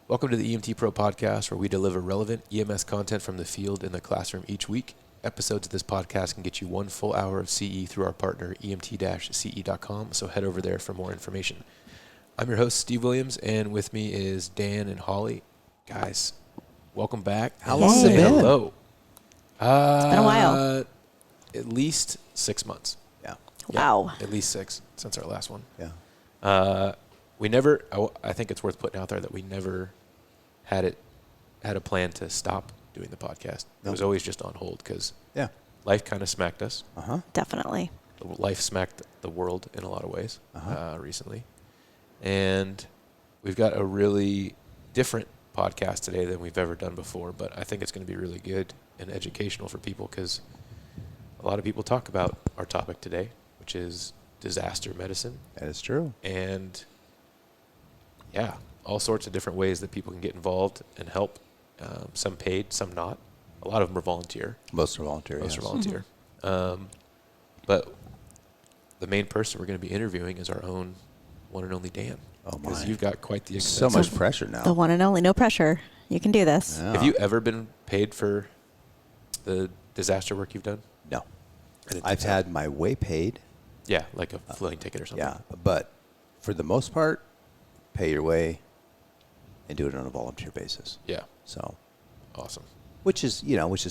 Welcome to the EMT Pro podcast, where we deliver relevant EMS content from the field in the classroom each week. Episodes of this podcast can get you 1 full hour of CE through our partner, emt-ce.com, so head over there for more information. I'm your host, Steve Williams, and with me is Dan and Holly. Guys, welcome back. How long has it been? Hello. It's been a while. At least 6 months. Yeah. Wow. At least 6 since our last one. Yeah. We never, I think it's worth putting out there that we never had a plan to stop doing the podcast. It was always just on hold because life kind of smacked us. Definitely. Life smacked the world in a lot of ways recently. And we've got a really different podcast today than we've ever done before, but I think it's going to be really good and educational for people because a lot of people talk about our topic today, which is disaster medicine. That is true. And yeah, all sorts of different ways that people can get involved and help. Some paid, some not. A lot of them are volunteer. Most are volunteer. Most yes. are volunteer. But the main person we're going to be interviewing is our own one and only Dan. Oh, my. Because you've got quite the So extensive. much pressure now. The one and only. No pressure. You can do this. Yeah. Have you ever been paid for the disaster work you've done? No. I didn't I've think so. had my way paid. Yeah, like a floating ticket or something. Yeah. But for the most part, pay your way and do it on a volunteer basis. Yeah. So, Awesome. which is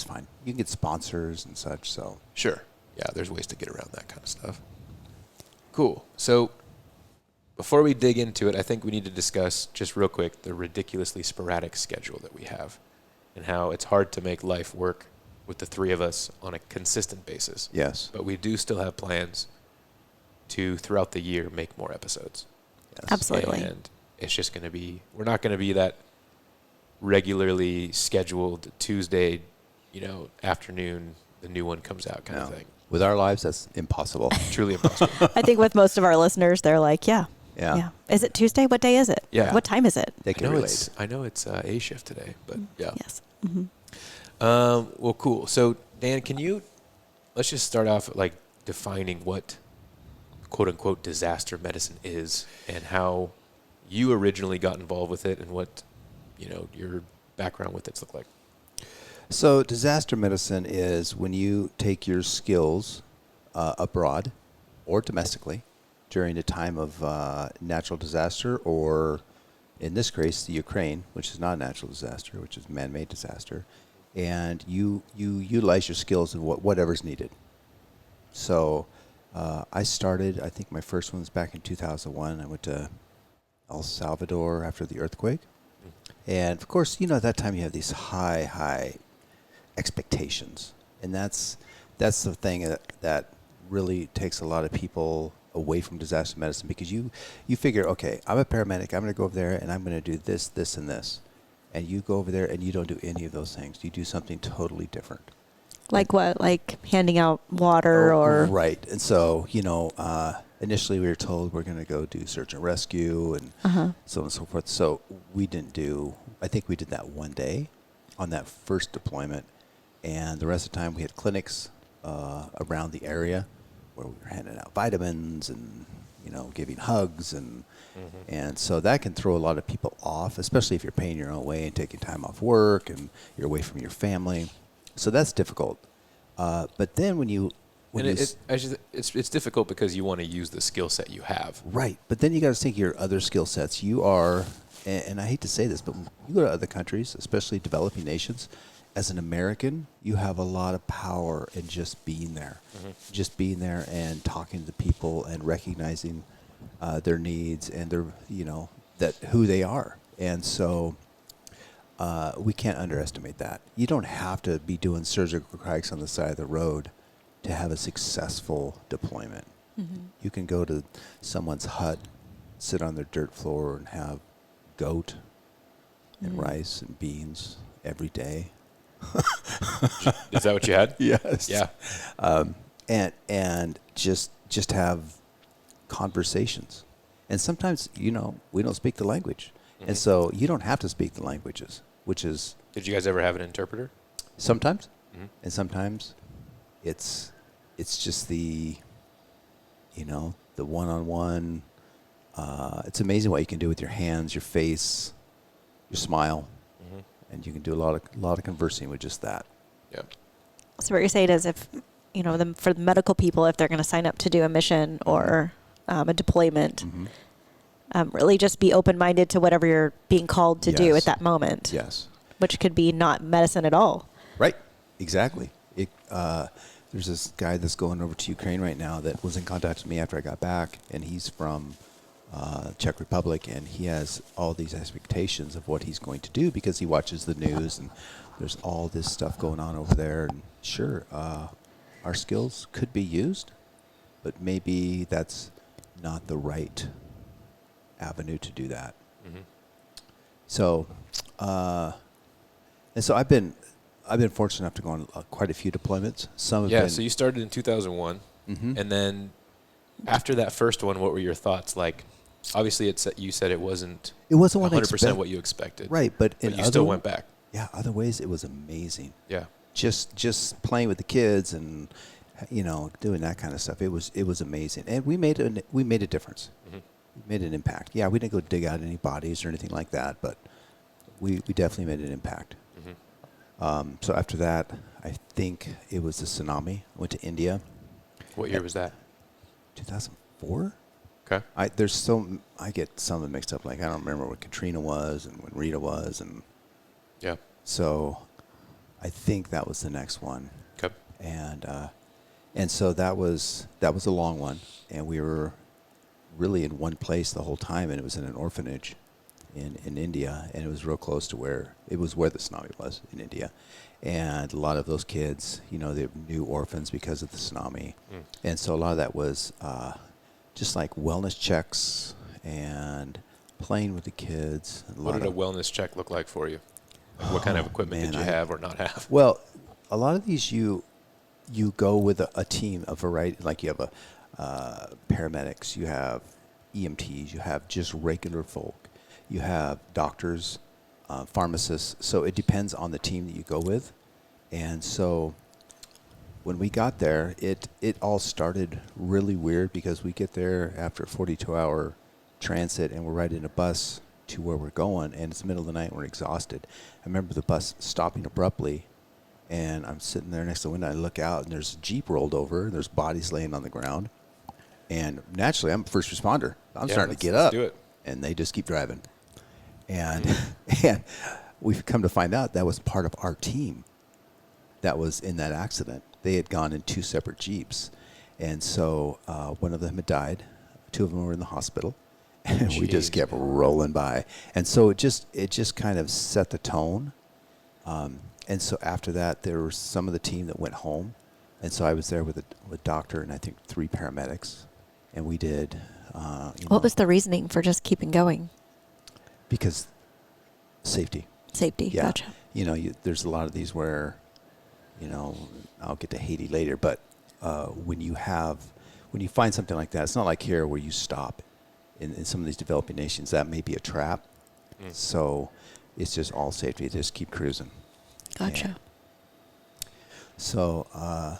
fine. You can get sponsors and such. So, Sure. Yeah, there's ways to get around that kind of stuff. Cool. So before we dig into it, I think we need to discuss just real quick the ridiculously sporadic schedule that we have and how it's hard to make life work with the three of us on a consistent basis. yes. But we do still have plans to, throughout the year, make more episodes. Yes. Absolutely. And it's just going to be, we're not going to be that regularly scheduled Tuesday, afternoon, the new one comes out kind of No. thing. With our lives, that's impossible. Truly impossible. I think with most of our listeners, they're like, yeah. Yeah. Is it Tuesday? What day is it? Yeah. What time is it? They can relate. I know it's A shift today, but yeah. Yes. Mm-hmm. Well, cool. So Dan, let's just start off like defining what quote unquote disaster medicine is and how you originally got involved with it and what, your background with it's look like. So disaster medicine is when you take your skills abroad or domestically during a time of natural disaster, or in this case, the Ukraine, which is not a natural disaster, which is a man-made disaster, and you utilize your skills in whatever's needed. So I think my first one was back in 2001. I went to El Salvador after the earthquake. And of course, at that time you have these high expectations, and that's the thing that really takes a lot of people away from disaster medicine, because you figure, okay, I'm a paramedic, I'm going to go over there and I'm going to do this, this, and this, and you go over there and you don't do any of those things. You do something totally different. Like what? Like handing out water or? Right. And so, initially we were told we're going to go do search and rescue and so on and so forth. So I think we did that one day on that first deployment. And the rest of the time we had clinics around the area where we were handing out vitamins and, giving hugs. And so that can throw a lot of people off, especially if you're paying your own way and taking time off work and you're away from your family. So that's difficult. But then It's difficult because you want to use the skill set you have. Right. But then you got to think your other skill sets. You are, and I hate to say this, but you go to other countries, especially developing nations, as an American, you have a lot of power in just being there. Just being there and talking to the people and recognizing their needs and their, that who they are. And so we can't underestimate that. You don't have to be doing surgical cracks on the side of the road to have a successful deployment. You can go to someone's hut, sit on their dirt floor and have goat and rice and beans every day. Is that what you had? Yes. Yeah. And just have conversations. And sometimes, we don't speak the language. And so you don't have to speak the languages, which is... Did you guys ever have an interpreter? Sometimes. And sometimes it's just the one-on-one. It's amazing what you can do with your hands, your face, you smile, and you can do a lot of conversing with just that. Yeah. So what you're saying is if, for the medical people, if they're going to sign up to do a mission or a deployment, really just be open-minded to whatever you're being called to do at that moment. Yes. Which could be not medicine at all. Right. Exactly. There's this guy that's going over to Ukraine right now that was in contact with me after I got back, and he's from Czech Republic, and he has all these expectations of what he's going to do because he watches the news, and there's all this stuff going on over there. And sure, our skills could be used, but maybe that's not the right avenue to do that. So, and so I've been fortunate enough to go on quite a few deployments. Some have been. So you started in 2001, and then after that first one, what were your thoughts like? Obviously, you said it wasn't 100% what you expected. Right, but you still went back. Yeah, other ways it was amazing. Yeah. Just playing with the kids and doing that kind of stuff. It was amazing, and we made a difference. We made an impact. Yeah, we didn't go dig out any bodies or anything like that, but we definitely made an impact. So after that, I think it was the tsunami. I went to India. What year was that? 2004. Okay. I get some of them mixed up. Like I don't remember what Katrina was and when Rita was, and yeah. So I think that was the next one. Okay. And so that was a long one, and we were really in one place the whole time, and it was in an orphanage in India, and it was real close to where the tsunami was in India. And a lot of those kids, they were new orphans because of the tsunami. And so a lot of that was just like wellness checks and playing with the kids. What did a wellness check look like for you? Like what kind of equipment did you have or not have? Well, a lot of these you go with a team, a variety. Like you have paramedics, you have EMTs, you have just regular folk, you have doctors, pharmacists. So it depends on the team that you go with. And so when we got there, it all started really weird because we get there after a 42-hour transit, and we're riding a bus to where we're going, and it's the middle of the night and we're exhausted. I remember the bus stopping abruptly, and I'm sitting there next to the window. I look out, and there's a Jeep rolled over, and there's bodies laying on the ground. And naturally, I'm a first responder. I'm starting to get up. Do it. And they just keep driving. And and we've come to find out that was part of our team that was in that accident. They had gone in two separate Jeeps. And so one of them had died. Two of them were in the hospital. And we just kept rolling by. And so it just kind of set the tone. And so after that, there was some of the team that went home. And so I was there with a doctor and I think 3 paramedics. And we did. What was the reasoning for just keeping going? Because safety. Safety, Yeah. gotcha. There's a lot of these where, I'll get to Haiti later, but when you find something like that, it's not like here where you stop. In some of these developing nations, that may be a trap. So it's just all safety. Just keep cruising. Gotcha. And so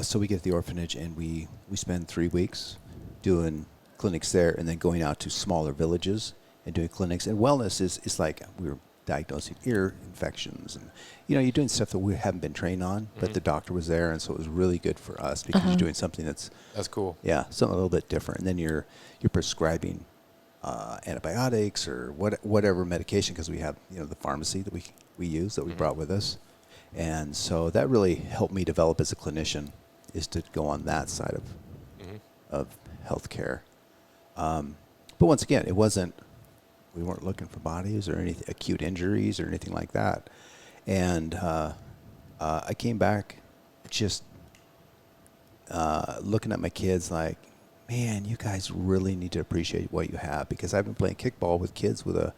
so we get to the orphanage, and we spend 3 weeks doing clinics there, and then going out to smaller villages and doing clinics. And wellness is like we were diagnosing ear infections, and you're doing stuff that we haven't been trained on, but the doctor was there, and so it was really good for us because you're doing something that's cool. Yeah, something a little bit different. And then you're prescribing antibiotics or whatever medication, because we have the pharmacy that we use that we brought with us. And so that really helped me develop as a clinician, is to go on that side of healthcare. But once again, we weren't looking for bodies or any acute injuries or anything like that. And I came back just looking at my kids like, man, you guys really need to appreciate what you have, because I've been playing kickball with kids with a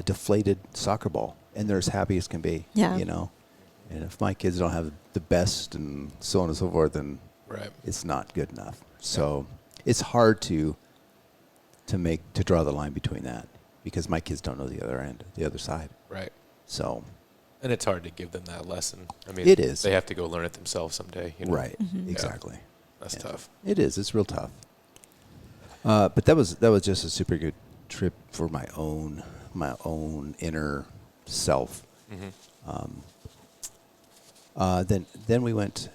deflated soccer ball, and they're as happy as can be. Yeah. And if my kids don't have the best and so on and so forth, then it's not good enough. So it's hard to draw the line between that, because my kids don't know the other side. Right. So. And it's hard to give them that lesson. I mean, it is. They have to go learn it themselves someday. Right. Exactly. That's tough. It is. It's real tough. But that was just a super good trip for my own my own inner self. Then we went,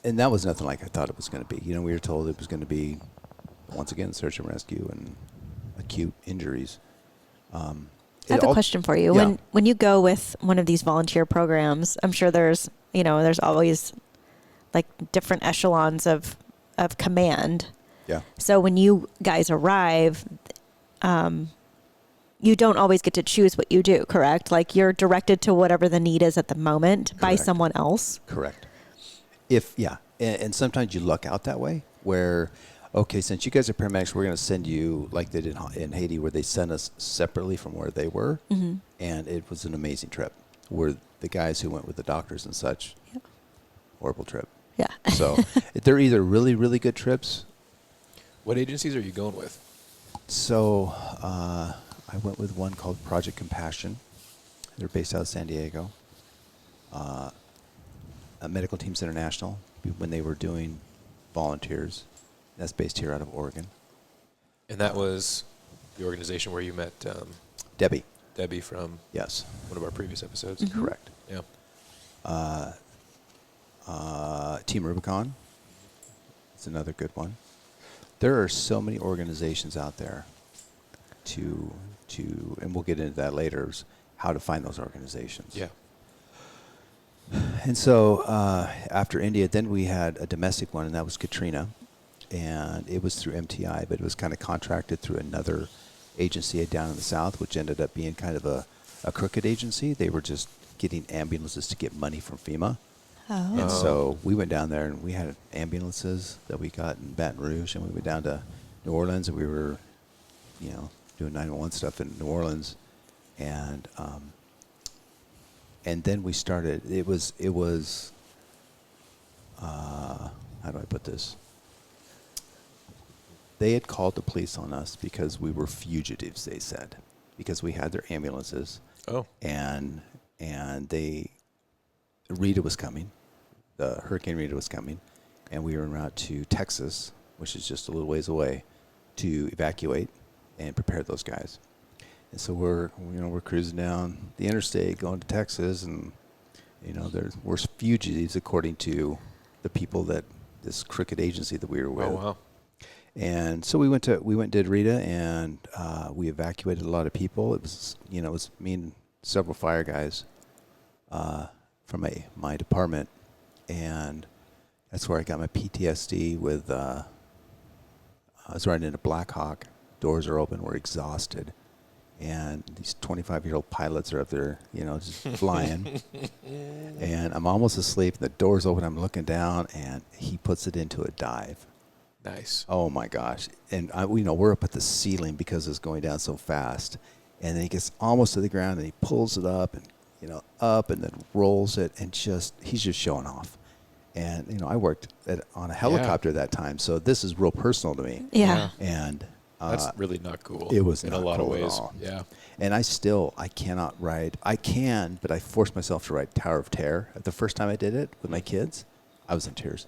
and that was nothing like I thought it was going to be. You know, we were told it was going to be, once again, search and rescue and acute injuries. I have a question for you. Yeah. When you go with one of these volunteer programs, I'm sure there's always like different echelons of command. Yeah. So when you guys arrive, you don't always get to choose what you do, correct? Like you're directed to whatever the need is at the moment by Correct. someone else. Correct. And sometimes you luck out that way where, okay, since you guys are paramedics, we're going to send you like they did in Haiti, where they sent us separately from where they were. Mm-hmm. And it was an amazing trip. Where the guys who went with the doctors and such, horrible trip. Yeah. So they're either really, really good trips. What agencies are you going with? So I went with one called Project Compassion. They're based out of San Diego. Medical Teams International, when they were doing volunteers. That's based here out of Oregon. And that was the organization where you met Debbie from Yes. one of our previous episodes. Mm-hmm. Correct. Yeah. Team Rubicon. It's another good one. There are so many organizations out there and we'll get into that later, is how to find those organizations. Yeah. And so after India, then we had a domestic one, and that was Katrina. And it was through MTI, but it was kind of contracted through another agency down in the south, which ended up being kind of a crooked agency. They were just getting ambulances to get money from FEMA. Oh. And so we went down there, and we had ambulances that we got in Baton Rouge, and we went down to New Orleans, and we were, doing 911 stuff in New Orleans. And then we started, it was how do I put this? They had called the police on us because we were fugitives, they said, because we had their ambulances. Oh. And Rita was coming, the Hurricane Rita was coming, and we were en route to Texas, which is just a little ways away, to evacuate and prepare those guys. And so we're cruising down the interstate going to Texas, and we're fugitives according to the people that this crooked agency that we were with. Oh, wow. And so we went and did Rita, and we evacuated a lot of people. It was me and several fire guys from my department, and that's where I got my PTSD with. I was riding in a Black Hawk. Doors are open. We're exhausted. And these 25-year-old pilots are up there, just flying. And I'm almost asleep. The door's open. I'm looking down, and he puts it into a dive. Nice. Oh, my gosh. And, we're up at the ceiling because it's going down so fast. And then he gets almost to the ground, and he pulls it up and, up and then rolls it. And he's just showing off. And, I worked on a helicopter that time. So this is real personal to me. Yeah. And that's really not cool. It was in not a lot cool of ways. at all. Yeah. And I cannot ride. I can, but I forced myself to ride Tower of Terror. The first time I did it with my kids, I was in tears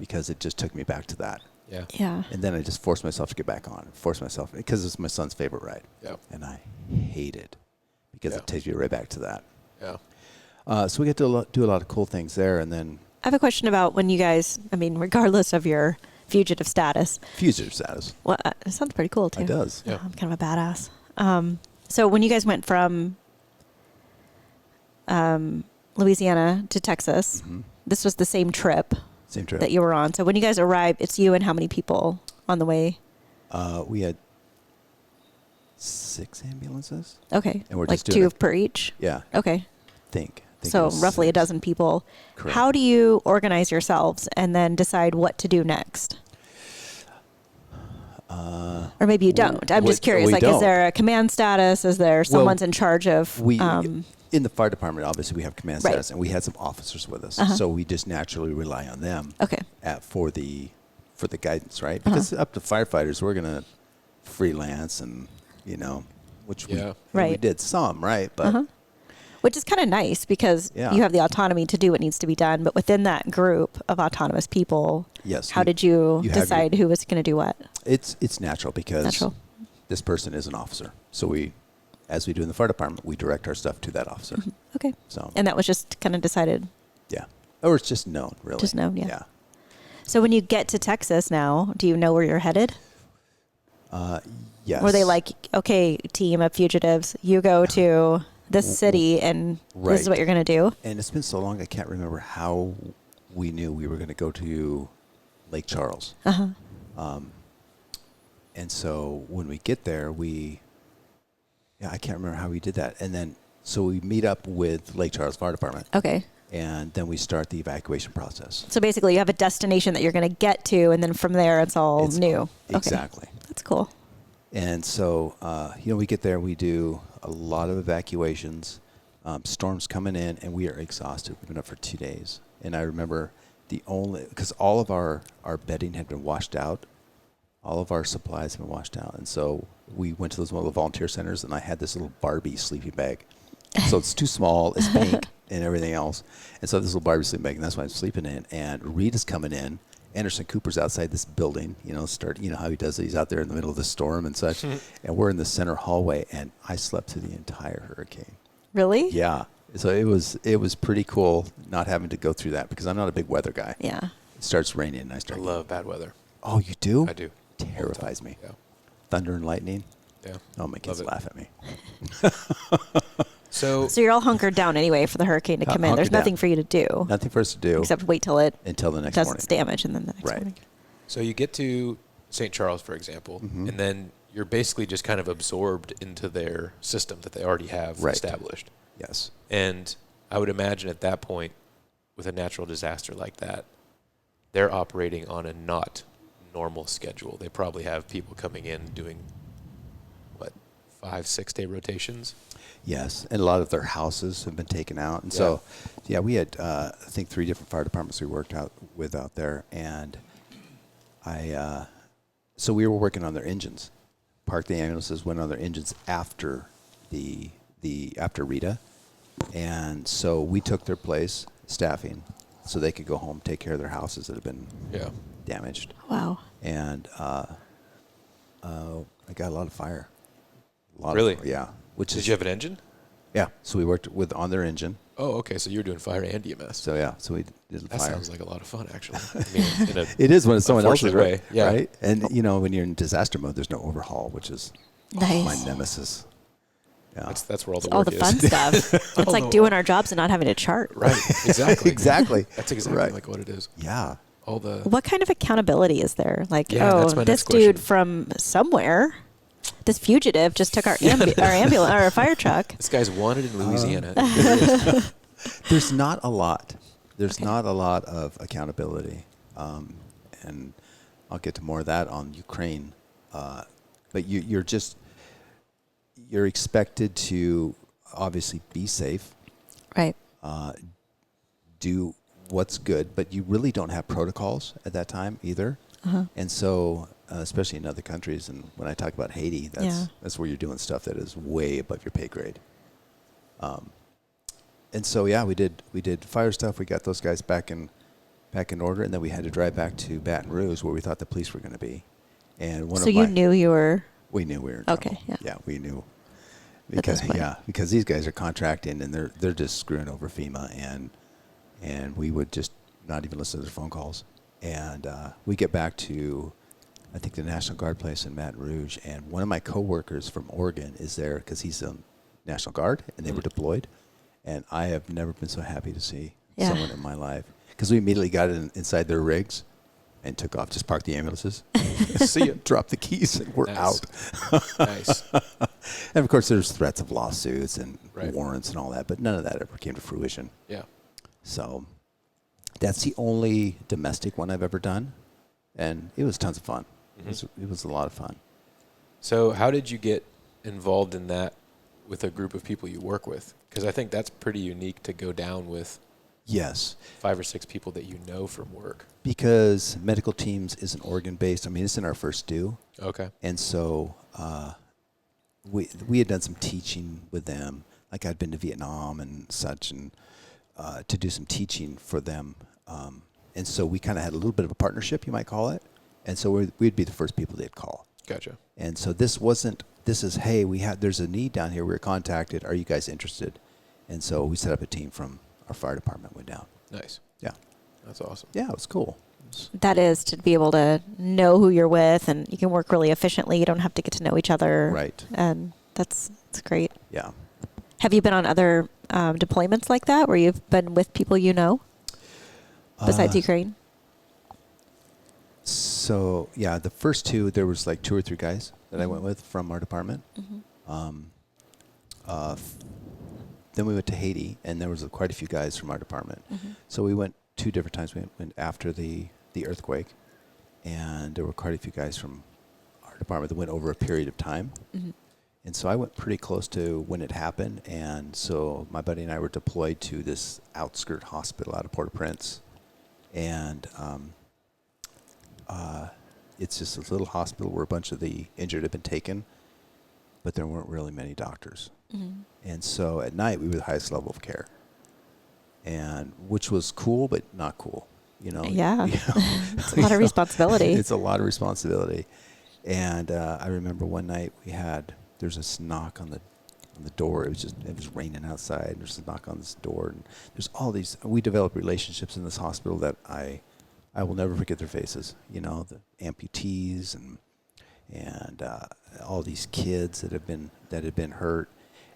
because it just took me back to that. Yeah. Yeah. And then I just forced myself to get back on. Because it's my son's favorite ride. Yeah. And I hate it because it takes you right back to that. Yeah. So we get to do a lot of cool things there. And then I have a question about when you guys, regardless of your fugitive status. Fugitive status. Well, it sounds pretty cool, too. It does. Yeah. I'm kind of a badass. So when you guys went from Louisiana to Texas, this was the same trip that you were on. So when you guys arrived, it's you and how many people on the way? We had 6 ambulances. Okay. And we're like just doing 2 it. per each? Yeah. Okay. Think So it was roughly 6. a dozen people. Correct. How do you organize yourselves and then decide what to do next? Or maybe you don't. I'm just curious. Is there a command status? Is there someone's in charge of? In the fire department, obviously, we have command status, and we had some officers with us, so we just naturally rely on them. Okay. For the guidance, right? Because up to firefighters, we're gonna freelance, and which we did some, right? But which is kind of nice because you have the autonomy to do what needs to be done. But within that group of autonomous people, how did you decide who was going to do what? It's natural because this person is an officer. So we as we do in the fire department, we direct our stuff to that officer. Okay. So, And that was just kind of decided. yeah. Or it's just known, really. Just known, yeah. Yeah. So when you get to Texas now, do you know where you're headed? Yes. Were they like, okay, team of fugitives, you go to this city and this is what you're going to do? And it's been so long, I can't remember how we knew we were going to go to Lake Charles. And so when we get there, I can't remember how we did that. And then, so we meet up with Lake Charles Fire Department. Okay. And then we start the evacuation process. So basically you have a destination that you're going to get to, and then from there it's all new. Exactly. Okay. That's cool. And so, we get there, we do a lot of evacuations, storms coming in, and we are exhausted. We've been up for 2 days. And I remember because all of our bedding had been washed out, all of our supplies have been washed out. And so we went to one of the volunteer centers, and I had this little Barbie sleeping bag. So it's too small, it's pink, and everything else. And so this little Barbie sleeping bag, and that's why I'm sleeping in. And Rita's coming in. Anderson Cooper's outside this building, how he does it. He's out there in the middle of the storm and such. And we're in the center hallway, and I slept through the entire hurricane. Really? Yeah. So it was pretty cool not having to go through that, because I'm not a big weather guy. Yeah. It starts raining, and I love bad weather. Oh, you do? I do. Terrifies me. Yeah. Thunder and lightning. Yeah. Oh, my kids laugh at me. So you're all hunkered down anyway for the hurricane to come in. There's nothing for you to do. Nothing for us to do. Except wait till it until the next does morning. its damage, and then the next morning. So you get to St. Charles, for example, and then you're basically just kind of absorbed into their system that they already have established. Yes. And I would imagine at that point, with a natural disaster like that, they're operating on a not normal schedule. They probably have people coming in doing, 5-6 day rotations? Yes, and a lot of their houses have been taken out. And so, we had, I think, 3 different fire departments we worked with out there. And so we were working on their engines. Parked the ambulances, went on their engines after after Rita. And so we took their place, staffing, so they could go home, take care of their houses that had been damaged. Wow. And I got a lot of fire. Really? Yeah. Did you have an engine? Yeah. So we worked on their engine. Oh, okay. So you were doing fire and EMS. So yeah. So we did the fire. That sounds like a lot of fun, actually. It is when it's someone else's way. Yeah. Right? And when you're in disaster mode, there's no overhaul, which is my nemesis. Yeah. That's where all the all work the is. fun stuff. It's like doing our jobs and not having to chart. Right. Exactly. Exactly. That's exactly like what it is. Yeah. What kind of accountability is there? Like, that's my this next question. dude from somewhere, this fugitive just took our ambulance, our fire truck. This guy's wanted in Louisiana. There's not a lot. There's not a lot of accountability. And I'll get to more of that on Ukraine. But you're expected to obviously be safe. Right. Do what's good, but you really don't have protocols at that time either. And so, especially in other countries, and when I talk about Haiti, that's where you're doing stuff that is way above your pay grade. And so, we did fire stuff. We got those guys back in order, and then we had to drive back to Baton Rouge, where we thought the police were going to be. And you knew you were. We knew we were in okay. trouble. Yeah. We knew. Because these guys are contracting, and they're just screwing over FEMA, and we would just not even listen to their phone calls. And we get back to, I think, the National Guard place in Baton Rouge, and one of my coworkers from Oregon is there because he's a National Guard, and they were deployed. And I have never been so happy to see someone in my life, because we immediately got inside their rigs and took off, just parked the ambulances, see you, dropped the keys, and we're out. Nice. And of course, there's threats of lawsuits and warrants and all that, but none of that ever came to fruition. Yeah. So that's the only domestic one I've ever done, and it was tons of fun. It was a lot of fun. So how did you get involved in that with a group of people you work with? Because I think that's pretty unique to go down with. Yes. 5 or 6 people that you know from work. Because medical teams isn't Oregon-based. I mean, it's in our first due. Okay. And so we had done some teaching with them. Like, I'd been to Vietnam and such, and to do some teaching for them. And so we kind of had a little bit of a partnership, you might call it. And so we'd be the first people they'd call. Gotcha. And so this wasn't this is, hey, there's a need down here. We were contacted. Are you guys interested? And so we set up a team from our fire department, went down. Nice. Yeah. That's awesome. Yeah, it was cool. That is to be able to know who you're with, and you can work really efficiently. You don't have to get to know each other. Right. And that's great. Yeah. Have you been on other deployments like that where you've been with people you know besides Ukraine? So, yeah, the first two, there was like 2 or 3 guys that I went with from our department. Then we went to Haiti, and there was quite a few guys from our department. So we went 2 different times. We went after the earthquake, and there were quite a few guys from our department that went over a period of time. And so I went pretty close to when it happened, and so my buddy and I were deployed to this outskirt hospital out of Port-au-Prince, and it's just this little hospital where a bunch of the injured had been taken, but there weren't really many doctors. And so at night we were the highest level of care, and which was cool but not cool, Yeah. It's a lot of responsibility. It's a lot of responsibility. And I remember one night there's this knock on the door. It was raining outside. There's a knock on this door, and there's all these. We developed relationships in this hospital that I will never forget their faces. The amputees and all these kids that had been hurt.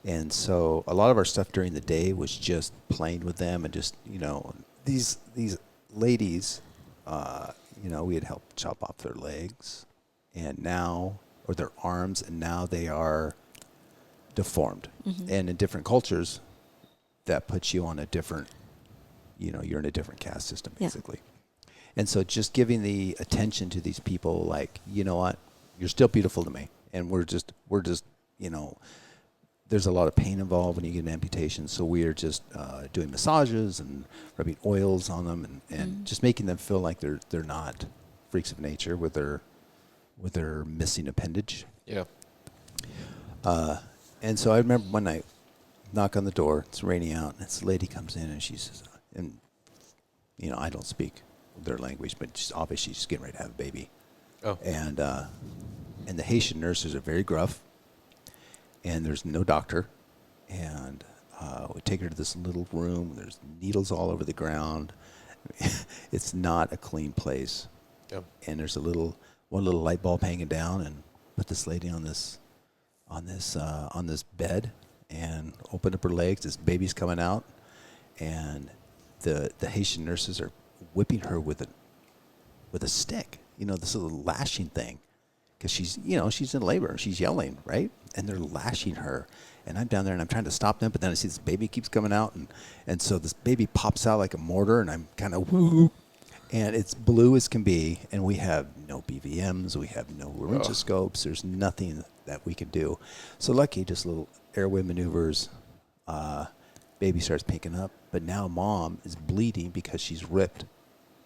And so a lot of our stuff during the day was just playing with them, and just these ladies, we had helped chop off their legs, or their arms, and now they are deformed. And in different cultures, that puts you on a different, you're in a different caste system, basically. And so just giving the attention to these people, like, you know what, you're still beautiful to me. And we're just, there's a lot of pain involved when you get an amputation. So we are just doing massages and rubbing oils on them, and just making them feel like they're not freaks of nature with their missing appendage. Yeah. And so I remember one night, knock on the door. It's raining out, and this lady comes in, and she says, and I don't speak their language, but she's getting ready to have a baby. Oh. And the Haitian nurses are very gruff, and there's no doctor, and we take her to this little room. There's needles all over the ground. It's not a clean place. Yep. And there's one little light bulb hanging down, and put this lady on this bed, and open up her legs. This baby's coming out, and the Haitian nurses are whipping her with a stick, this little lashing thing, because she's in labor and she's yelling, right? And they're lashing her, and I'm down there and I'm trying to stop them, but then I see this baby keeps coming out, and so this baby pops out like a mortar, and I'm kind of woo. And it's blue as can be, and we have no BVMs, we have no laryngoscopes, there's nothing that we can do. So lucky, just little airway maneuvers, baby starts pinking up, but now mom is bleeding because she's ripped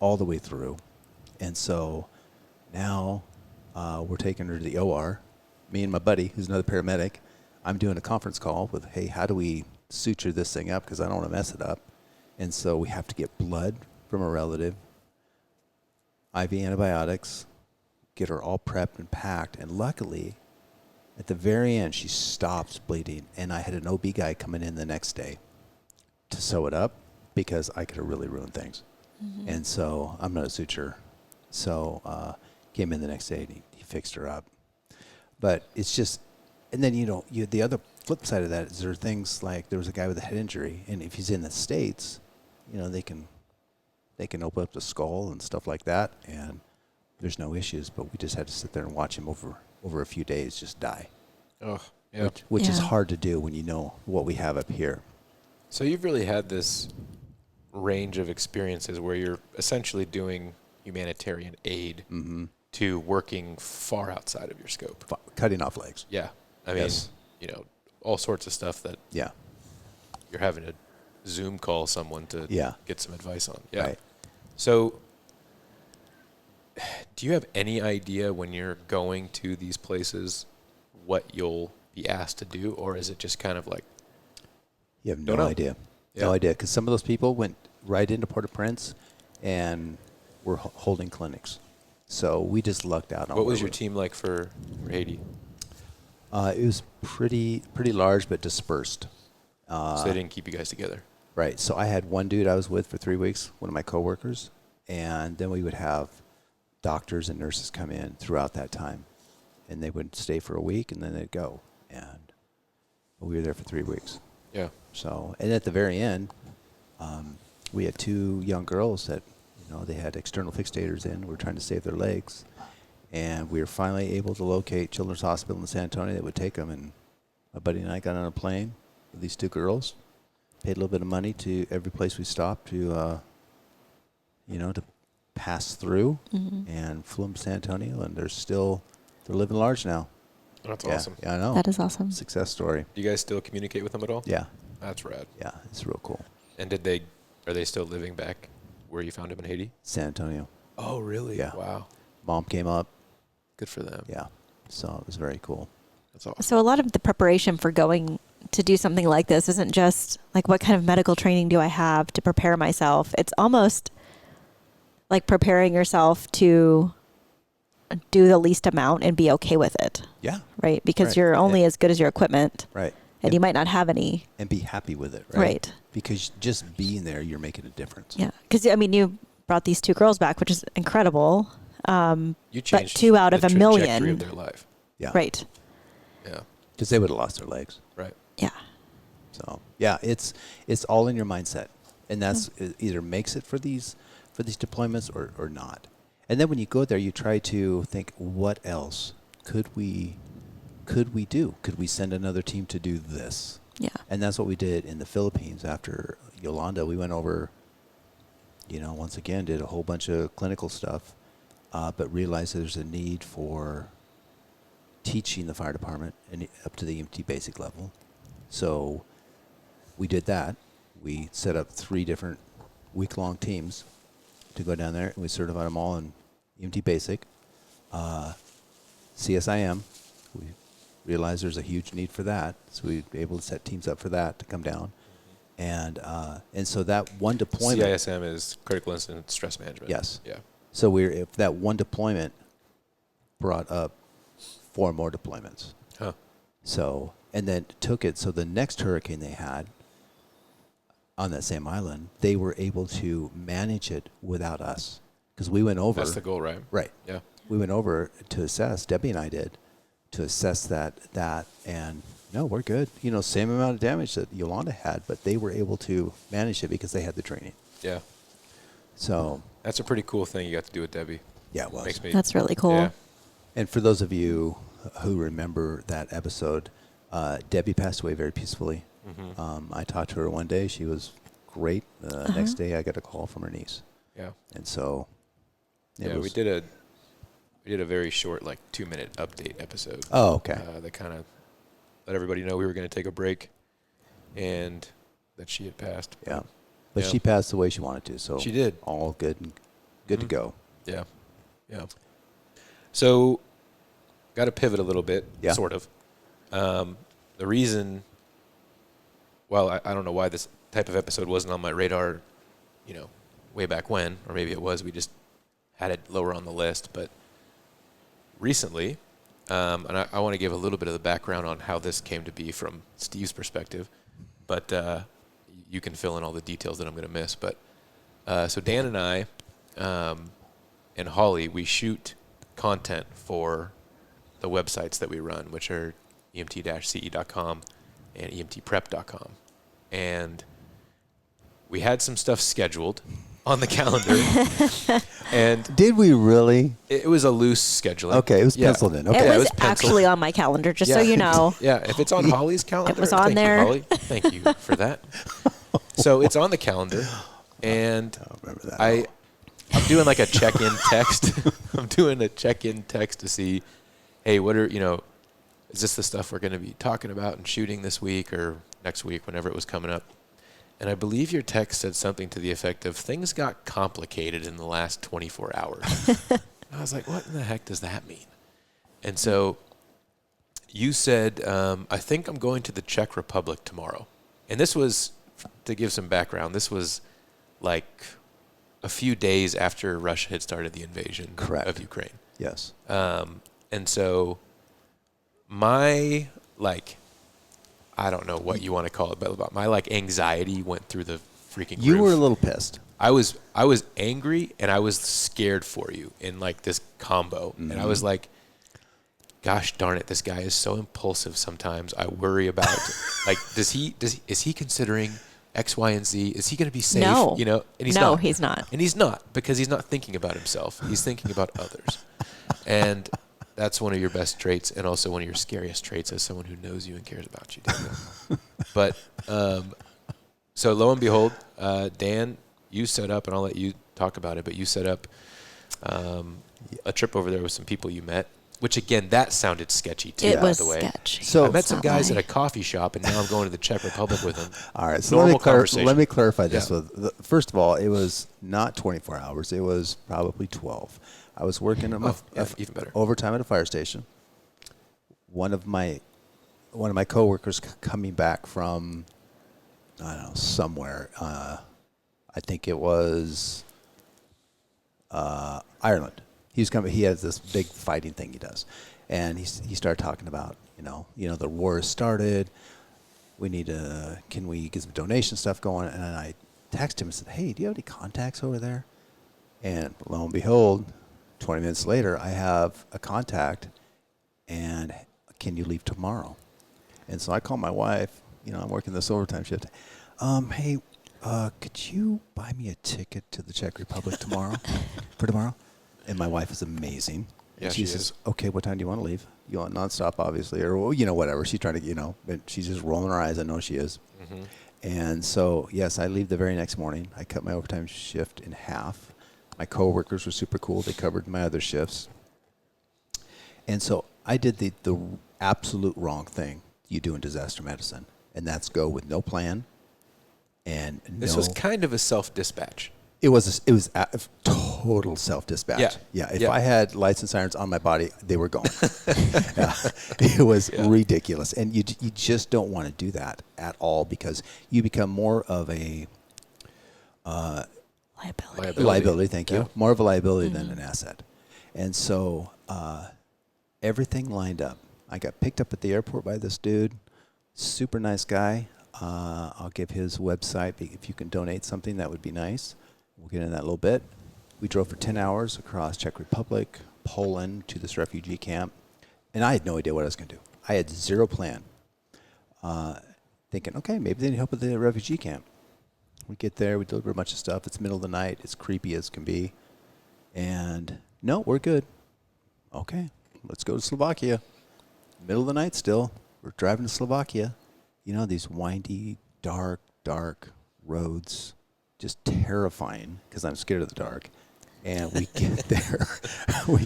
all the way through. And so now we're taking her to the OR, me and my buddy, who's another paramedic. I'm doing a conference call with, hey, how do we suture this thing up, because I don't want to mess it up. And so we have to get blood from a relative, IV antibiotics, get her all prepped and packed. And luckily, at the very end, she stops bleeding. And I had an OB guy coming in the next day to sew it up, because I could have really ruined things. And so I'm not a suture. So came in the next day, and he fixed her up. But it's just, and then, the other flip side of that is there are things like there was a guy with a head injury, and if he's in the States, they can open up the skull and stuff like that, and there's no issues. But we just had to sit there and watch him over a few days just die. Oh, yeah. Which is hard to do when you know what we have up here. So you've really had this range of experiences where you're essentially doing humanitarian aid to working far outside of your scope. Cutting off legs. Yeah. I mean, all sorts of stuff that you're having to Zoom call someone to get some advice on. Yeah. Right. So do you have any idea when you're going to these places what you'll be asked to do, or is it just kind of like... You have no idea. Yeah. No idea, because some of those people went right into Port-au-Prince and were holding clinics. So we just lucked out on what was your team like for Haiti? It was pretty large, but dispersed. So they didn't keep you guys together. Right. So I had one dude I was with for 3 weeks, one of my coworkers, and then we would have doctors and nurses come in throughout that time, and they would stay for a week and then they'd go. And we were there for 3 weeks. Yeah. So, and at the very end, we had 2 young girls that, they had external fixators in. We were trying to save their legs, and we were finally able to locate Children's Hospital in San Antonio that would take them. And my buddy and I got on a plane with these 2 girls, paid a little bit of money to every place we stopped to pass through, and flew them to San Antonio, and they're living large now. That's awesome. Yeah, I know. That is awesome. Success story. Do you guys still communicate with them at all? Yeah. That's rad. Yeah, it's real cool. And are they still living back where you found them in Haiti? San Antonio. Oh, really? Yeah. Wow. Mom came up. Good for them. Yeah. So it was very cool. That's awesome. So a lot of the preparation for going to do something like this isn't just like, what kind of medical training do I have to prepare myself? It's almost like preparing yourself to do the least amount and be okay with it. Yeah. Right? Because Right. you're only as good as your equipment. Right. And you might not have any. And be happy with it, right? Right. Because just being there, you're making a difference. Yeah. Because, you brought these 2 girls back, which is incredible. You But changed 2 out of the a trajectory million. of their life. Yeah. Right. Yeah. Because they would have lost their legs. Right. Yeah. So yeah, it's all in your mindset, and that's it either makes it for these deployments or not. And then when you go there, you try to think, what else could we do? Could we send another team to do this? Yeah. And that's what we did in the Philippines after Yolanda. We went over, once again, did a whole bunch of clinical stuff, but realized there's a need for teaching the fire department and up to the EMT basic level. So we did that. We set up 3 different week-long teams to go down there, and we certified them all in EMT basic. CSIM, we realized there's a huge need for that, so we were able to set teams up for that to come down. And so that one deployment... CISM is Critical Incident Stress Management. Yes. Yeah. So if that one deployment brought up 4 more deployments. Huh. So, and then took it, so the next hurricane they had on that same island, they were able to manage it without us. Because we went over. That's the goal, right? Right. Yeah. We went over to assess, Debbie and I did, to assess that, and no, we're good. Same amount of damage that Yolanda had, but they were able to manage it because they had the training. Yeah. So. That's a pretty cool thing you got to do with Debbie. Yeah, it was. That's really cool. Yeah. And for those of you who remember that episode, Debbie passed away very peacefully. Mm-hmm. I talked to her one day. She was great. Next day, I got a call from her niece. Yeah. And so, we did a very short, 2-minute update episode. Oh, okay. That kind of let everybody know we were going to take a break, and that she had passed. Yeah. But she passed the way she wanted to. So she did. All good and good to go. Yeah. Yeah. So, got to pivot a little bit, sort of. The reason, I don't know why this type of episode wasn't on my radar, way back when, or maybe it was, we just had it lower on the list. But recently, and I want to give a little bit of the background on how this came to be from Steve's perspective, but you can fill in all the details that I'm going to miss. But so Dan and I and Holly, we shoot content for the websites that we run, which are emt-ce.com and emtprep.com. And we had some stuff scheduled on the calendar. And did we really? It was a loose scheduling. Okay, it was penciled in. Okay. It was penciled. actually on my calendar, just so you know. Yeah, if it's on Holly's calendar. It was on thank there. You, Holly. Thank you for that. So it's on the calendar, and I don't remember that. I'm doing a check-in text. I'm doing a check-in text to see, hey, what are, is this the stuff we're going to be talking about and shooting this week or next week, whenever it was coming up? And I believe your text said something to the effect of, things got complicated in the last 24 hours. And I was like, what in the heck does that mean? And so you said, I think I'm going to the Czech Republic tomorrow. And this was, to give some background, this was a few days after Russia had started the invasion of Ukraine. Yes. And so my, like, I don't know what you want to call it, but my, like, anxiety went through the freaking roof. You were a little pissed. I was angry and I was scared for you in, like, this combo. Mm-hmm. And I was like, gosh darn it, this guy is so impulsive sometimes. I worry about, like, is he considering X, Y, and Z? Is he going to be safe? No. You know, and he's no, not. he's not. And he's not, because he's not thinking about himself. He's thinking about others. And that's one of your best traits, and also one of your scariest traits as someone who knows you and cares about you, Daniel. But so lo and behold, Dan, you set up, and I'll let you talk about it, but you set up a trip over there with some people you met. Which, again, that sounded sketchy, too, by the way. Sketchy. So I met some guys at a coffee shop, and now I'm going to the Czech Republic with them. All right, so let me clarify this. First of all, it was not 24 hours. It was probably 12. I was working even better. Overtime at a fire station. One of my coworkers coming back from, I don't know, somewhere. I think it was Ireland. He's coming. He has this big fighting thing he does, and he started talking about you know the war has started. We need can we get some donation stuff going? And I texted him and said, hey, do you have any contacts over there? And lo and behold, 20 minutes later, I have a contact, and can you leave tomorrow? And so I called my wife. You know, I'm working this overtime shift. Hey, could you buy me a ticket to the Czech Republic tomorrow? For tomorrow? And my wife is amazing. Yeah, she says, okay, what time do you want to leave? You want nonstop, obviously, or, you know, whatever. She's trying to, but she's just rolling her eyes. I know she is. Mm-hmm. And so, yes, I leave the very next morning. I cut my overtime shift in half. My coworkers were super cool. They covered my other shifts. And so I did the absolute wrong thing you do in disaster medicine, and that's go with no plan. And this was kind of a self-dispatch. It was a total self-dispatch. Yeah. If I had lights and sirens on my body, they were gone. It was ridiculous, and you just don't want to do that at all, because you become more of a liability. Thank you. More of a liability than an asset, and so everything lined up. I got picked up at the airport by this dude, super nice guy. I'll give his website. If you can donate something, that would be nice. We'll get into that in a little bit. We drove for 10 hours across Czech Republic, Poland, to this refugee camp. And I had no idea what I was going to do. I had zero plan. Thinking, okay, maybe they need help with the refugee camp. We get there. We deliver a bunch of stuff. It's middle of the night. It's creepy as can be. And, no, we're good. Okay, let's go to Slovakia. Middle of the night still. We're driving to Slovakia. You know, these windy, dark roads. Just terrifying, because I'm scared of the dark. And we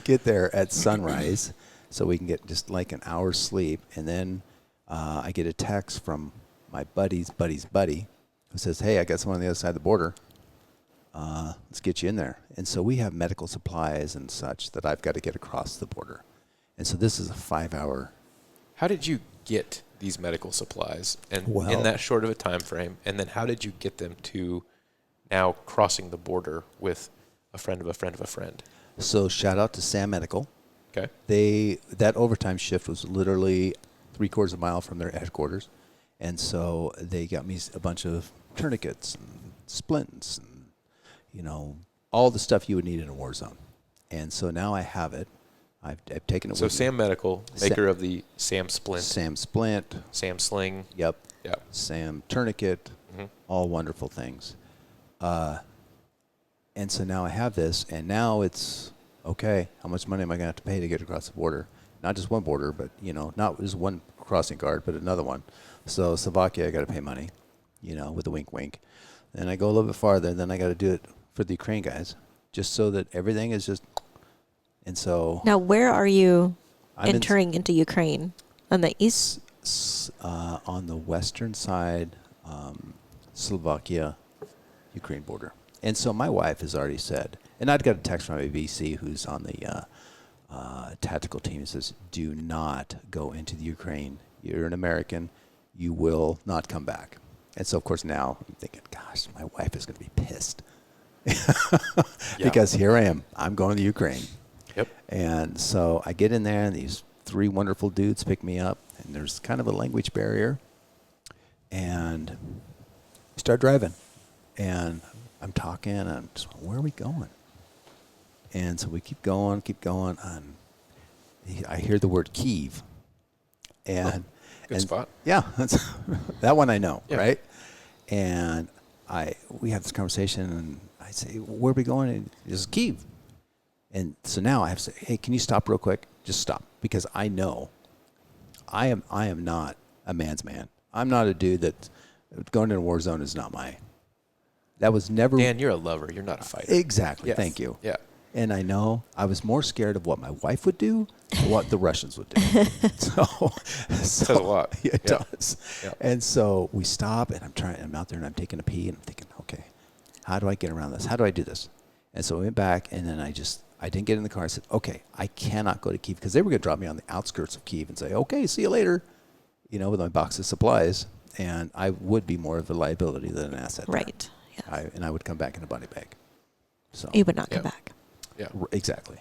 get there at sunrise, so we can get just like an hour's sleep. And then I get a text from my buddy's buddy, who says, hey, I got someone on the other side of the border. Let's get you in there. And so we have medical supplies and such that I've got to get across the border. And so this is a 5-hour. How did you get these medical supplies and in that short of a time frame? And then how did you get them to now crossing the border with a friend of a friend of a friend? So shout out to Sam Medical. Okay. That overtime shift was literally 3/4 of a mile from their headquarters. And so they got me a bunch of tourniquets and splints and, all the stuff you would need in a war zone. And so now I have it. I've taken it with me. So Sam Medical, maker of the Sam Splint. Sam Splint. Sam Sling. Yep. Sam Tourniquet. Mm-hmm. All wonderful things. And so now I have this, and now it's, okay, how much money am I going to have to pay to get across the border? Not just one border, but, not just one crossing guard, but another one. So Slovakia, I got to pay money, with a wink, wink. Then I go a little bit farther, and then I got to do it for the Ukraine guys, just so that everything is just, and so. Now, where are you entering into Ukraine? On the east? On the western side, Slovakia, Ukraine border. And so my wife has already said, and I'd got a text from a VC who's on the tactical team. It says, do not go into the Ukraine. You're an American. You will not come back. And so, of course, now I'm thinking, gosh, my wife is going to be pissed. Because here I am. I'm going to Ukraine. Yep. And so I get in there, and these 3 wonderful dudes pick me up, and there's kind of a language barrier. And we start driving, and I'm talking, and I'm just, where are we going? And so we keep going, and I hear the word Kyiv. And Good spot. Yeah, that's, that one I know, Yeah. right? And we have this conversation, and I say, where are we going? And it's Kyiv. And so now I have to say, hey, can you stop real quick? Just stop, because I know I am not a man's man. I'm not a dude that going in a war zone is not that was never. Dan, you're a lover. You're not a fighter. Exactly. Yes. Thank you. Yeah. And I know I was more scared of what my wife would do than what the Russians would do. so Says a lot. Yeah, it Yeah. does. Yeah. And so we stop, and I'm out there, and I'm taking a pee, and I'm thinking, okay, how do I get around this? How do I do this? And so I went back, and then I didn't get in the car. I said, okay, I cannot go to Kyiv, because they were going to drop me on the outskirts of Kyiv and say, okay, see you later, with my box of supplies. And I would be more of a liability than an asset. Right. There. Yeah. I would come back in a body bag. So You would not come Yeah. back. Yeah. Exactly.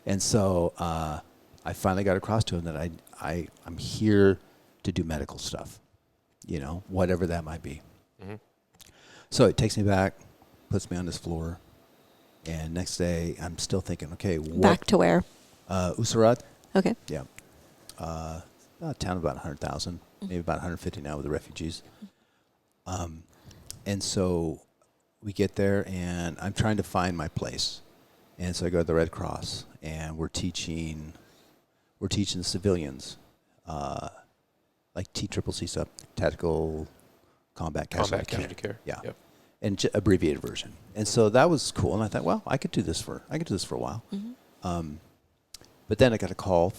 And so I finally got across to him that I'm here to do medical stuff, whatever that might be. Mm-hmm. So it takes me back, puts me on this floor, and next day I'm still thinking, okay, Back to where? Usarat. Okay. Yeah. A town of about 100,000, maybe about 150 now with the refugees. And so we get there, and I'm trying to find my place. And so I go to the Red Cross, and we're teaching the civilians, like TCCC stuff, tactical combat casualty care. Yeah. Yep. And abbreviated version. And so that was cool. And I thought, well, I could do this for a while. Mm-hmm. But then I got a call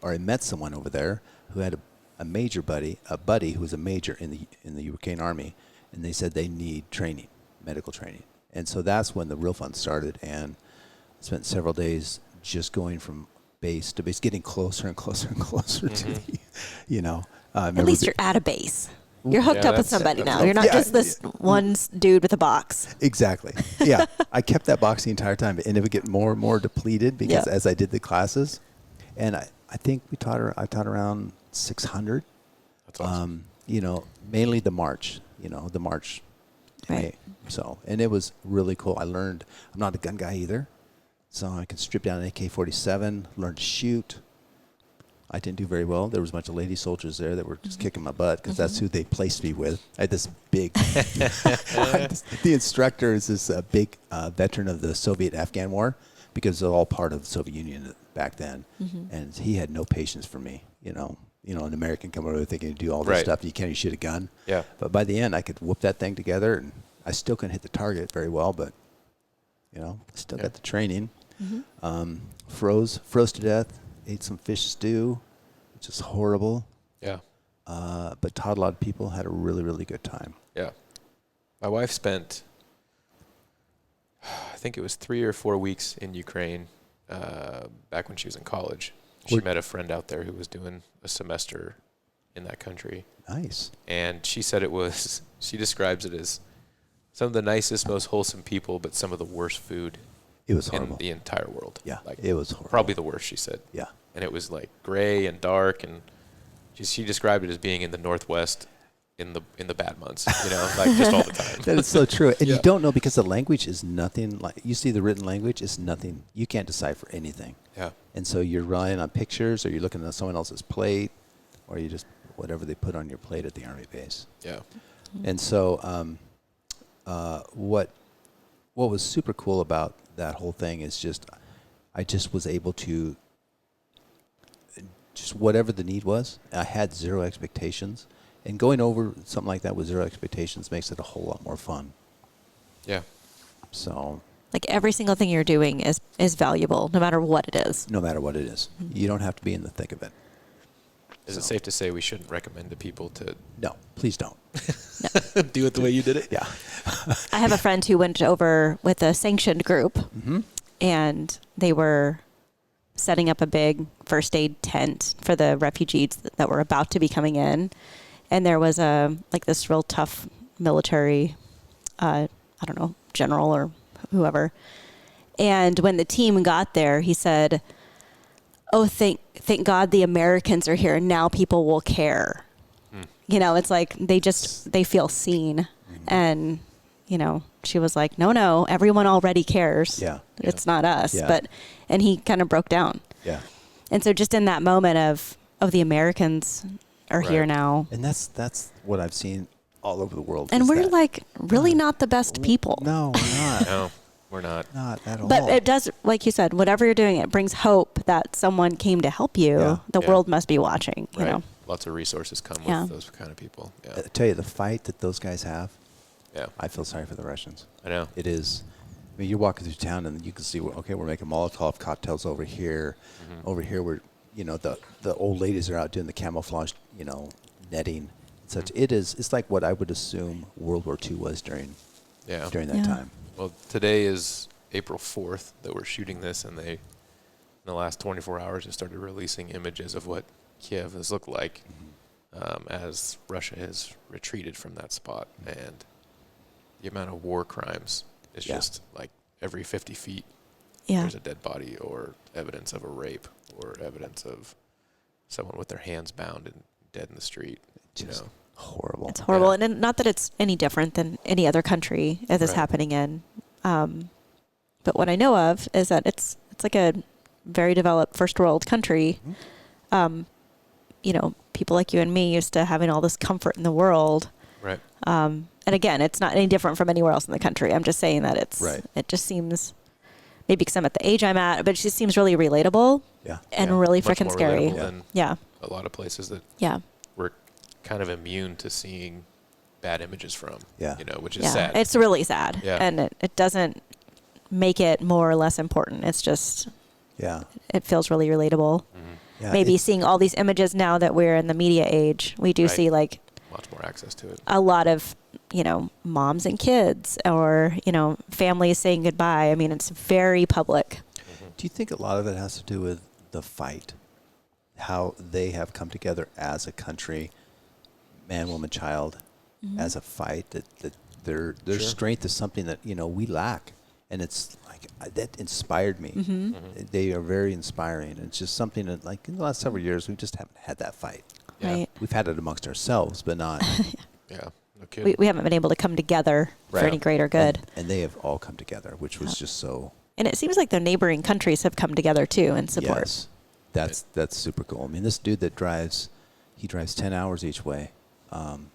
I met someone over there who had a buddy who was a major in the Ukraine Army, and they said they need training, medical training. And so that's when the real fun started, and I spent several days just going from base to base, getting closer and closer and closer to the, At least you're at a base. You're hooked Yeah, up with that's- somebody that's now. You're not Yeah, just this one dude with a box. Exactly. Yeah. I kept that box the entire time, and it would get more and more depleted because Yeah. as I did the classes, and I think I taught around 600. That's awesome. Mainly the march, Right. So, and it was really cool. I learned, I'm not a gun guy either, so I could strip down an AK-47, learn to shoot. I didn't do very well. There was a bunch of lady soldiers there that were just kicking my butt because that's who they placed me with. I had this big, the instructor is this big veteran of the Soviet-Afghan War because they're all part of the Soviet Union back then. And he had no patience for me, an American coming over thinking to do all this Right. stuff. You can't even shoot a gun. Yeah. But by the end, I could whoop that thing together, and I still couldn't hit the target very well, but, still got the training. Froze to death, ate some fish stew, which is horrible, Yeah. but taught a lot of people, had a really, really good time. Yeah. My wife spent, I think it was 3 or 4 weeks in Ukraine back when she was in college. She met a friend out there who was doing a semester in that country. Nice. And she said she describes it as some of the nicest, most wholesome people, but some of the worst food It was in horrible. the entire world. Yeah, Like, it was horrible. probably the worst, she said. Yeah. And it was like gray and dark, and she described it as being in the Northwest in the bad months, like just all the time. That is so true. And Yeah. you don't know because the language is nothing like, you see the written language is nothing. You can't decipher anything. Yeah. And so you're relying on pictures, or you're looking at someone else's plate, or you just, whatever they put on your plate at the Army base. Yeah. And so what was super cool about that whole thing is I just was able to, just whatever the need was, I had zero expectations. And going over something like that with zero expectations makes it a whole lot more fun. Yeah. So Like every single thing you're doing is valuable, no matter what it is. no matter what it is, you don't have to be in the thick of it. Is it safe to say we shouldn't recommend to people to No, please don't. do it the way you did it? Yeah. I have a friend who went over with a sanctioned group, and they were setting up a big first aid tent for the refugees that were about to be coming in. And there was this real tough military, general or whoever. And when the team got there, he said, oh, thank God the Americans are here. Now people will care. You know, it's like they feel seen. And, you know, she was like, no, everyone already cares. Yeah. It's not us. Yeah. And he kind of broke down. Yeah. And so just in that moment of the Americans are here now. And that's what I've seen all over the world. And we're like really not the best people. No, we're not. No, we're not. Not at all. But it does, like you said, whatever you're doing, it brings hope that someone came to help you. Yeah. The Yeah. world must be watching, you Right. know. Lots of resources come Yeah. with those kind of people. Yeah. I tell you, the fight that those guys have, Yeah. I feel sorry for the Russians. I know. It is. I mean, you're walking through town and you can see, okay, we're making Molotov cocktails over here. Over here, we're, you know, the old ladies are out doing the camouflage, you know, netting. Such. It's like what I would assume World War II was during that Yeah. time. Well, today is April 4th that we're shooting this, and they, in the last 24 hours, have started releasing images of what Kiev has looked like as Russia has retreated from that spot. And the amount of war crimes is just like every 50 feet, there's a dead body or evidence of a rape or evidence of someone with their hands bound and dead in the street. Just You know? horrible. It's horrible. Yeah. And not that it's any different than any other country that is Right. happening in. But what I know of is that it's like a very developed first world country. You know, people like you and me used to having all this comfort in the world. Right. And again, it's not any different from anywhere else in the country. I'm just saying that it just seems, maybe because I'm at the age I'm at, but it just seems really relatable and really Much freaking more scary. relatable than Yeah. a lot of places that Yeah. we're kind of immune to seeing bad images from. Yeah. You know, which is Yeah. sad. It's really sad. Yeah. And it doesn't make it more or less important. It's just, it feels really relatable. Yeah, Maybe it's- seeing all these images now that we're in the media age, we do Right. see like Much more access to it. a lot of, you know, moms and kids or, you know, families saying goodbye. I mean, it's very public. Do you think a lot of it has to do with the fight? How they have come together as a country, man, woman, child, as a fight, that their Sure. strength is something that, you know, we lack. And it's like, that inspired me. They are very inspiring. It's just something that, like, in the last several years, we just haven't had that fight. Yeah. Right. We've had it amongst ourselves, but not. Yeah. No kidding. We haven't been able to come together for Right. any greater good. And they have all come together, which was just so. And it seems like the neighboring countries have come together too in support. Yes. That's super cool. I mean, this dude that drives 10 hours each way. And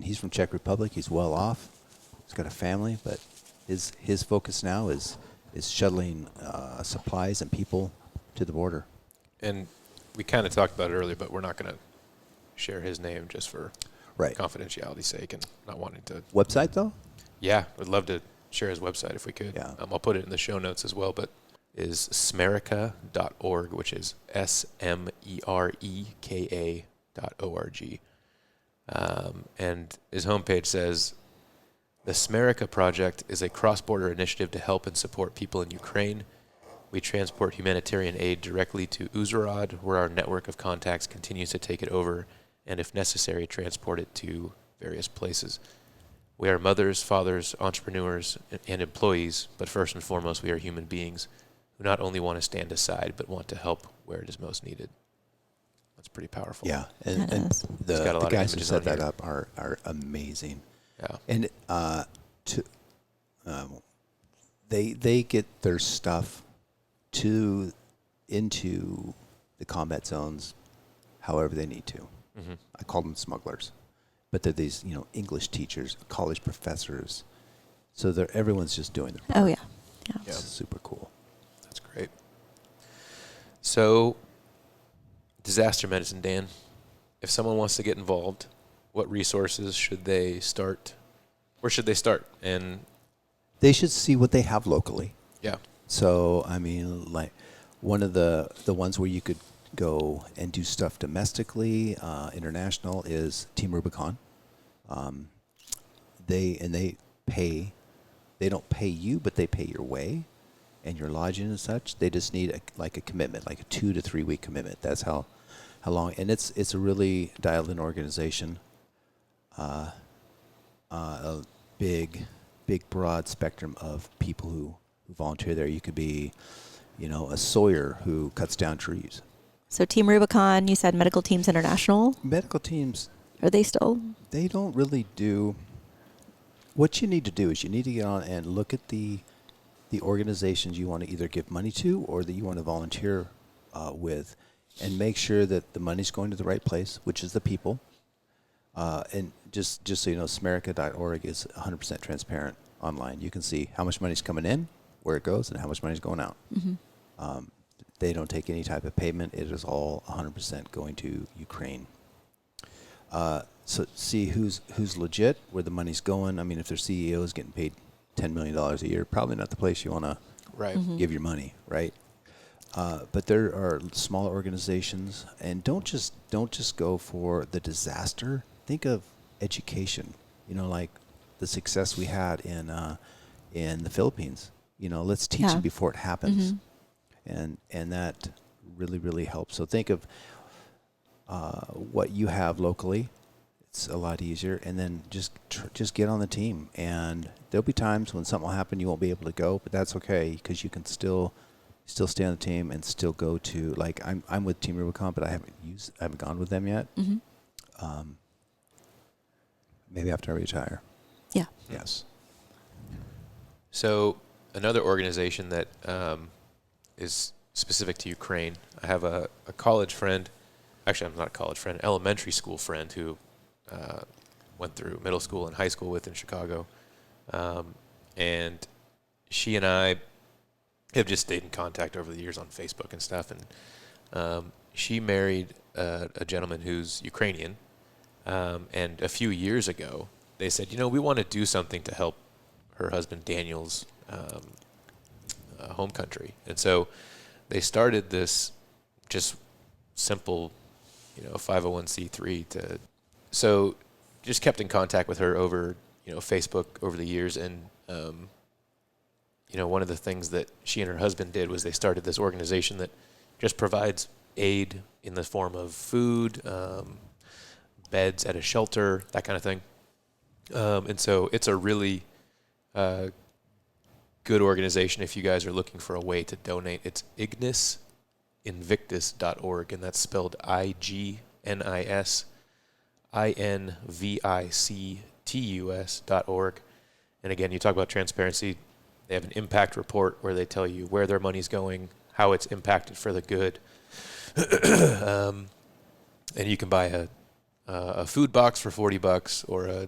he's from Czech Republic. He's well off. He's got a family, but his focus now is shuttling supplies and people to the border. And we kind of talked about it earlier, but we're not going to share his name just for Right. confidentiality's sake and not wanting to. Website, though? Yeah, would love to share his website if we could. Yeah. I'll put it in the show notes as well, but is smerica.org, which is SMEREKA.org. And his homepage says, the Smerica Project is a cross-border initiative to help and support people in Ukraine. We transport humanitarian aid directly to Uzhhorod, where our network of contacts continues to take it over, and if necessary, transport it to various places. We are mothers, fathers, entrepreneurs, and employees, but first and foremost, we are human beings who not only want to stand aside, but want to help where it is most needed. That's pretty powerful. Yeah. That And is. It's got a the lot of guys who images set on that here. up are amazing. Yeah. And they get their stuff into the combat zones however they need to. Mm-hmm. I call them smugglers, but they're these, you know, English teachers, college professors. So everyone's just doing their part. Oh, yeah. Yeah. Yeah. It's super cool. That's great. So, disaster medicine, Dan. If someone wants to get involved, what resources should they start? Where should they start? And They should see what they have locally. yeah, So, I mean, like one of the ones where you could go and do stuff domestically, international, is Team Rubicon. They don't pay you, but they pay your way and your lodging and such. They just need a commitment, like a 2 to 3 week commitment. That's how long. And it's a really dialed in organization. A big broad spectrum of people who volunteer there. You could be a sawyer who cuts down trees. So Team Rubicon, you said Medical Teams International. Medical teams, Are they still? they don't really do. What you need to do is you need to get on and look at the organizations you want to either give money to or that you want to volunteer with, and make sure that the money's going to the right place, which is the people. And just so you know, Samerica.org is 100% transparent online. You can see how much money's coming in, where it goes, and how much money's going out. Mm-hmm. They don't take any type of payment. It is all 100% going to Ukraine. So see who's legit, where the money's going. I mean, if their CEO is getting paid $10 million a year, probably not the place you want to give your money, right? But there are smaller organizations, and don't just go for the disaster. Think of education. Like the success we had in the Philippines. Let's teach them before it happens, and that really, really helps. So think of what you have locally. It's a lot easier, and then just get on the team. And there'll be times when something will happen, you won't be able to go, but that's okay, because you can still stay on the team and still go to, like, I'm with Team Rubicon, but I haven't gone with them yet. Mm-hmm. Maybe after I retire. Yeah. Yes. So another organization that is specific to Ukraine, I have a college friend, actually I'm not a college friend, elementary school friend who went through middle school and high school with in Chicago. And she and I have just stayed in contact over the years on Facebook and stuff. And she married a gentleman who's Ukrainian. And a few years ago, they said, we want to do something to help her husband Daniel's home country. And so they started this just simple, 501c3 so just kept in contact with her over, Facebook over the years. And, one of the things that she and her husband did was they started this organization that just provides aid in the form of food, beds at a shelter, that kind of thing. And so it's a really good organization if you guys are looking for a way to donate. It's ignisinvictus.org, and that's spelled IGNISINVICTUS.org. And again, you talk about transparency. They have an impact report where they tell you where their money's going, how it's impacted for the good. And you can buy a food box for $40 or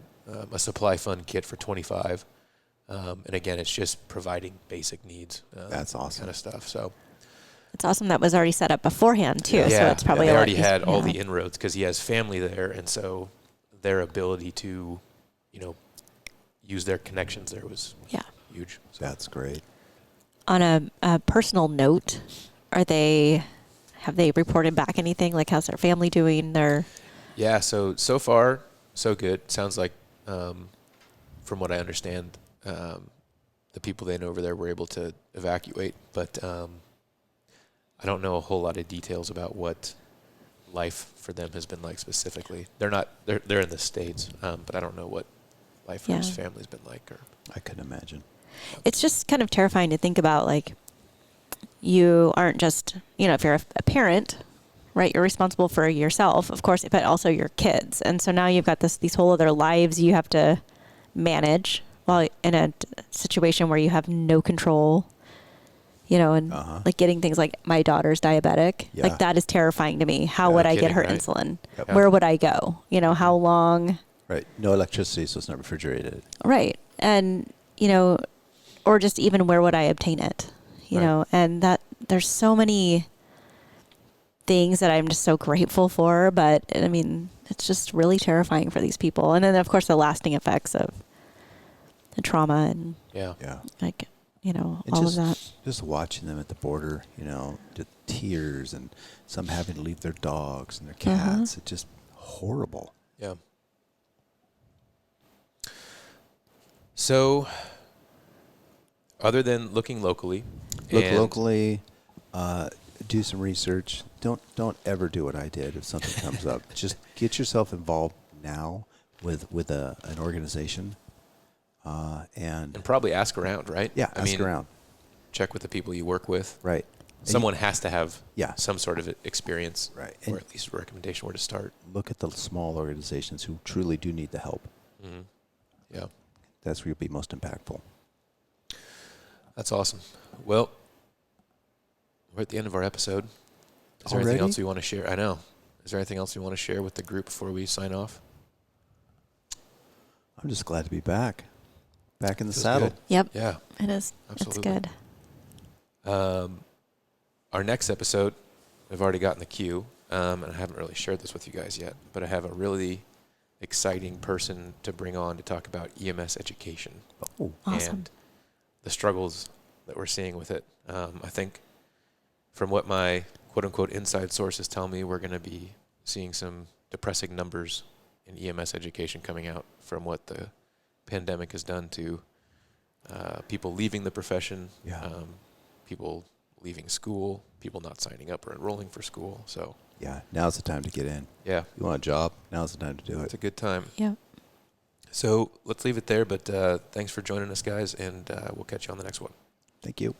a supply fund kit for $25. And again, it's just providing basic needs. That's awesome. Kind of stuff. So It's awesome that was already set up beforehand too. So it's probably they already had all the inroads because he has family there, and so their ability to, use their connections there was huge. So. That's great. On a personal note, have they reported back anything? Like, how's their family doing? Yeah. So far, so good. Sounds like, from what I understand, the people they know over there were able to evacuate, but I don't know a whole lot of details about what life for them has been like specifically. They're in the States, but I don't know what life for his family's been like. Or I couldn't imagine. It's just kind of terrifying to think about, like, you aren't just, if you're a parent, right, you're responsible for yourself, of course, but also your kids. And so now you've got these whole other lives you have to manage while in a situation where you have no control, and like getting things like my daughter's diabetic, like that is terrifying to me. How would I get her insulin? Yep. Where would I go? How long? Right. No electricity, so it's not refrigerated. Right. And, or just even where would I obtain it? And that there's so many things that I'm just so grateful for, but I mean, it's just really terrifying for these people. And then of course the lasting effects of the trauma and like, all of that. Just watching them at the border, the tears and some having to leave their dogs and their cats. It's just horrible. Yeah. So, other than looking locally, do some research. Don't ever do what I did if something comes up. Just get yourself involved now with an organization, and probably ask around, right? Yeah, ask around. Check with the people you work with. Right. someone has to have Yeah. some sort of experience, Right. or And at least a recommendation where to start. look at the small organizations who truly do need the help. Mm-hmm. Yeah. That's where you'll be most impactful. That's awesome. Well, we're at the end of our episode. Is there anything Already? else we want to share? I know. Is there anything else we want to share with the group before we sign off? I'm just glad to be back. Back in the Feels saddle. good. Yep. Yeah. It is. Absolutely. It's good. Our next episode, we've already gotten the queue, and I haven't really shared this with you guys yet, but I have a really exciting person to bring on to talk about EMS education. Oh. Awesome. And the struggles that we're seeing with it. I think from what my quote-unquote inside sources tell me, we're going to be seeing some depressing numbers in EMS education coming out from what the pandemic has done to people leaving the profession, Yeah. people leaving school, people not signing up or enrolling for school. So, Yeah. Now's the time to get in. yeah, You want a job? Now's the time to do it's it. a good time. Yep. So let's leave it there, but thanks for joining us, guys, and we'll catch you on the next one. Thank you.